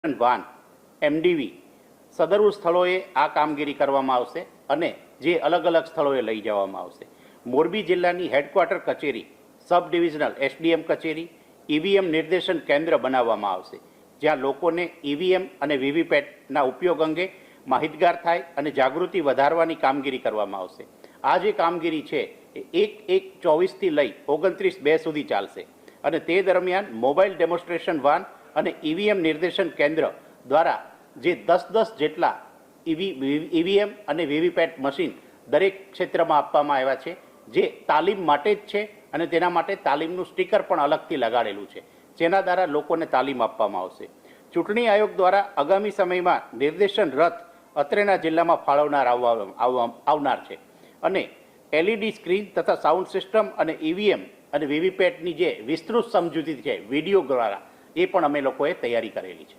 Van એમડીવી Sadru સ્થળોએ આ કામગીરી કરવામાં આવશે અને જે અલગ અલગ સ્થળોએ લઈ જવામાં આવશે. મોરબી જિલ્લાની હેડક્વાર્ટર કચેરી, સબ ડિવિઝનલ એસડીએમ કચેરી, ઈવીએમ નિર્દેશન કેન્દ્ર બનાવવામાં આવશે, જ્યાં લોકોને ઈવીએમ અને વીવીપેટના ઉપયોગ અંગે માહિતગાર થાય અને જાગૃતિ વધારવાની કામગીરી કરવામાં આવશે. આ જે કામગીરી છે એ 1/1/24થી લઈ 29/2 સુધી ચાલશે અને તે દરમિયાન મોબાઈલ ડેમોન્સ્ટ્રેશન વાન અને ઈવીએમ નિર્દેશન કેન્દ્ર દ્વારા જે 10 જેટલા ઈવીએમ અને વીવીપેટ મશીન દરેક ક્ષેત્રમાં આપવામાં આવ્યા છે, જે તાલીમ માટે જ છે અને તેના માટે તાલીમનું સ્ટીકર પણ અલગથી લગાડેલું છે, જેના દ્વારા લોકોને તાલીમ આપવામાં આવશે. ચૂંટણી આયોગ દ્વારા આગામી સમયમાં નિર્દેશન રથ અત્રેના જિલ્લામાં ફાળવનાર આવનાર છે અને એલઈડી સ્ક્રીન તથા સાઉન્ડ સિસ્ટમ અને ઈવીએમ અને વીવીપેટની જે વિસ્તૃત સમજૂતી છે વિડીયો દ્વારા એ પણ અમે લોકોએ તૈયારી કરેલી છે.